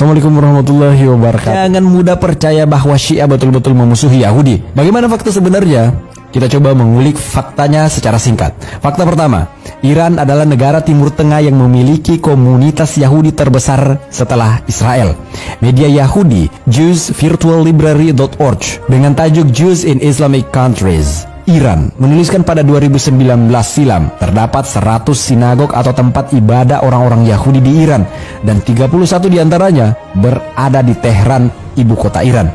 Assalamualaikum warahmatullahi wabarakatuh. Jangan mudah percaya bahwa Syiah betul-betul memusuhi Yahudi. Bagaimana fakta sebenarnya? Kita coba mengulik faktanya secara singkat. Fakta pertama, Iran adalah negara Timur Tengah yang memiliki komunitas Yahudi terbesar setelah Israel. Media Yahudi, JewsVirtualLibrary.org, dengan tajuk Jews in Islamic Countries, Iran, menuliskan pada 2019 silam, terdapat 100 sinagog atau tempat ibadah orang-orang Yahudi di Iran, dan 31 diantaranya berada di Tehran, ibu kota Iran.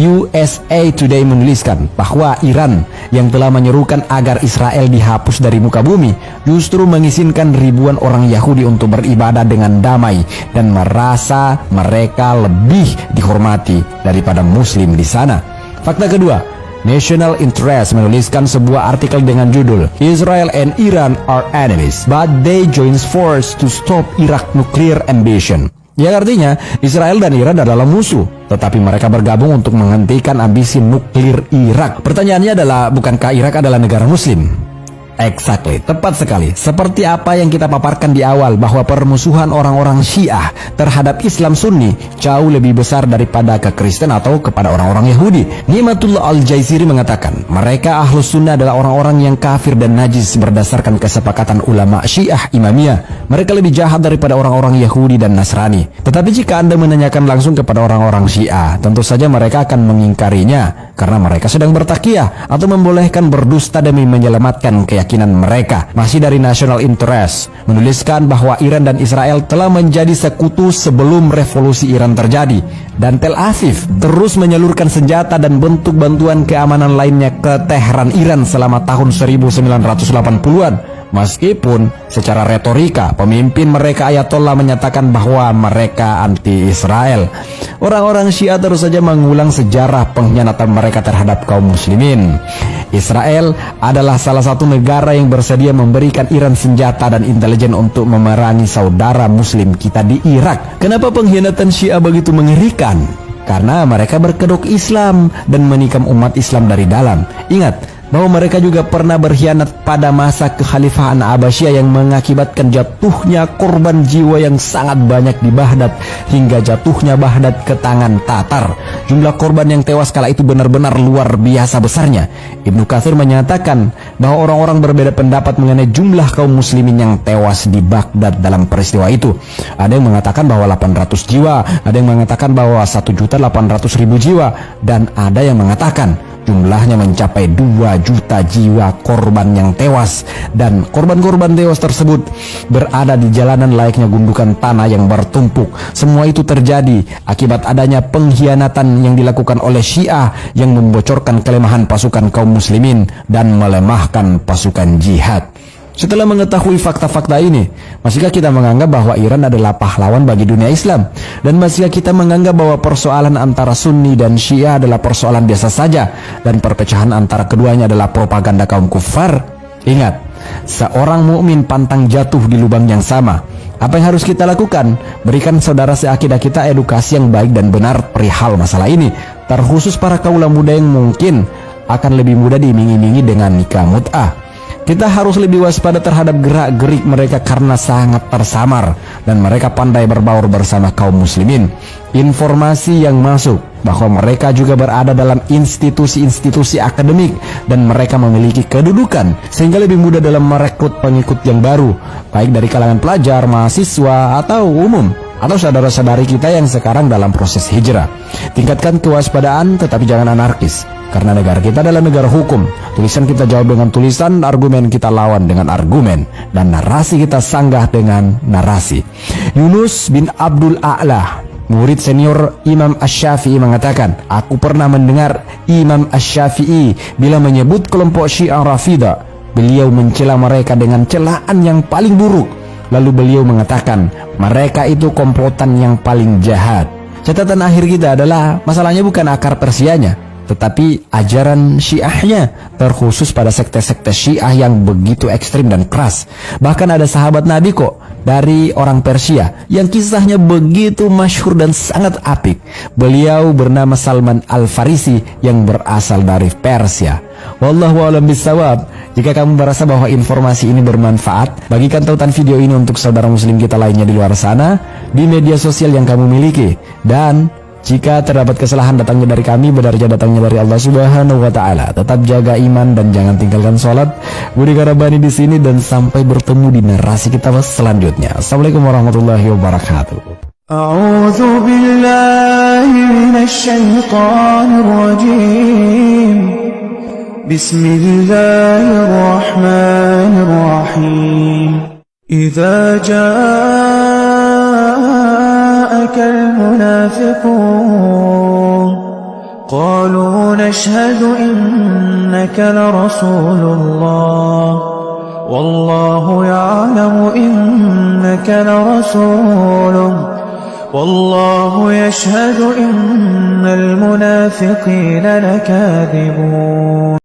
USA Today menuliskan bahwa Iran yang telah menyerukan agar Israel dihapus dari muka bumi justru mengizinkan ribuan orang Yahudi untuk beribadah dengan damai dan merasa mereka lebih dihormati daripada Muslim di sana. Fakta kedua, National Interest menuliskan sebuah artikel dengan judul Israel and Iran are enemies, but they join force to stop Iraq nuclear ambition. Yang artinya Israel dan Iran adalah musuh, tetapi mereka bergabung untuk menghentikan ambisi nuklir Irak. Pertanyaannya adalah, bukankah Irak adalah negara Muslim? Exactly, tepat sekali. Seperti apa yang kita paparkan di awal, bahwa permusuhan orang-orang Syiah terhadap Islam Sunni jauh lebih besar daripada ke Kristen atau kepada orang-orang Yahudi. Ni'matullah Al-Jaiziri mengatakan, mereka Ahlus Sunnah adalah orang-orang yang kafir dan najis berdasarkan kesepakatan ulama Syiah Imamiyah. Mereka lebih jahat daripada orang-orang Yahudi dan Nasrani. Tetapi jika Anda menanyakan langsung kepada orang-orang Syiah, tentu saja mereka akan mengingkarinya, karena mereka sedang bertakiyah atau membolehkan berdusta demi menyelamatkan keyakinan mereka. Masih dari National Interest menuliskan bahwa Iran dan Israel telah menjadi sekutu sebelum revolusi Iran terjadi, dan Tel Aviv terus menyalurkan senjata dan bentuk bantuan keamanan lainnya ke Tehran, Iran selama tahun 1980-an. Meskipun secara retorika pemimpin mereka Ayatollah menyatakan bahwa mereka anti-Israel, orang-orang Syiah terus saja mengulang sejarah pengkhianatan mereka terhadap kaum muslimin. Israel adalah salah satu negara yang bersedia memberikan Iran senjata dan intelijen untuk memerangi saudara muslim kita di Irak. Kenapa pengkhianatan Syiah begitu mengerikan? Karena mereka berkedok Islam dan menikam umat Islam dari dalam. Ingat bahwa mereka juga pernah berkhianat pada masa kekhalifahan Abbasiyah yang mengakibatkan jatuhnya korban jiwa yang sangat banyak di Baghdad hingga jatuhnya Baghdad ke tangan Tatar. Jumlah korban yang tewas kala itu benar-benar luar biasa besarnya. Ibnu Katsir menyatakan bahwa orang-orang berbeda pendapat mengenai jumlah kaum muslimin yang tewas di Baghdad dalam peristiwa itu. Ada yang mengatakan bahwa 800 jiwa, ada yang mengatakan bahwa 1.800.000 jiwa, dan ada yang mengatakan jumlahnya mencapai 2 juta jiwa korban yang tewas, dan korban-korban tewas tersebut berada di jalanan layaknya gundukan tanah yang bertumpuk. Semua itu terjadi akibat adanya pengkhianatan yang dilakukan oleh Syiah yang membocorkan kelemahan pasukan kaum muslimin dan melemahkan pasukan jihad. Setelah mengetahui fakta-fakta ini, masihkah kita menganggap bahwa Iran adalah pahlawan bagi dunia Islam? Dan masihkah kita menganggap bahwa persoalan antara Sunni dan Syiah adalah persoalan biasa saja, dan perpecahan antara keduanya adalah propaganda kaum kufar? Ingat, seorang mukmin pantang jatuh di lubang yang sama. Apa yang harus kita lakukan? Berikan saudara seakidah kita edukasi yang baik dan benar perihal masalah ini, terkhusus para kaula muda yang mungkin akan lebih mudah diiming-imingi dengan nikah mut'ah. Kita harus lebih waspada terhadap gerak-gerik mereka karena sangat tersamar, dan mereka pandai berbaur bersama kaum muslimin. Informasi yang masuk bahwa mereka juga berada dalam institusi-institusi akademik dan mereka memiliki kedudukan sehingga lebih mudah dalam merekrut pengikut yang baru, baik dari kalangan pelajar, mahasiswa, atau umum, atau saudara-saudari kita yang sekarang dalam proses hijrah. Tingkatkan kewaspadaan, tetapi jangan anarkis, karena negara kita adalah negara hukum. Tulisan kita jawab dengan tulisan, argumen kita lawan dengan argumen, dan narasi kita sanggah dengan narasi. Yunus bin Abdul A'la, murid senior Imam Asy-Syafi'i, mengatakan, aku pernah mendengar Imam Asy-Syafi'i bila menyebut kelompok Syiah Rafidah, beliau mencela mereka dengan celaan yang paling buruk. Lalu beliau mengatakan, mereka itu komplotan yang paling jahat. Catatan akhir kita adalah, masalahnya bukan akar persianya, tetapi ajaran Syiahnya terkhusus pada sekte-sekte Syiah yang begitu ekstrim dan keras. Bahkan ada sahabat Nabi kok dari orang Persia yang kisahnya begitu masyhur dan sangat apik. Beliau bernama Salman Al-Farisi yang berasal dari Persia. Wallahu a'lam bishawab. Jika kamu merasa bahwa informasi ini bermanfaat, bagikan tautan video ini untuk saudara muslim kita lainnya di luar sana, di media sosial yang kamu miliki. Dan jika terdapat kesalahan datangnya dari kami, benarnya datangnya dari Allah Subhanahu wa taala. Tetap jaga iman dan jangan tinggalkan sholat. Budi Karabani di sini dan sampai bertemu di narasi kita selanjutnya. Assalamualaikum warahmatullahi wabarakatuh. A'udzu billahi minasy syaithanir rajim. Bismillahirrahmanirrahim. Idza المنافقون قالوا نشهد إنك لرسول الله والله يعلم إنك لرسوله والله يشهد إن المنافقين لكاذبون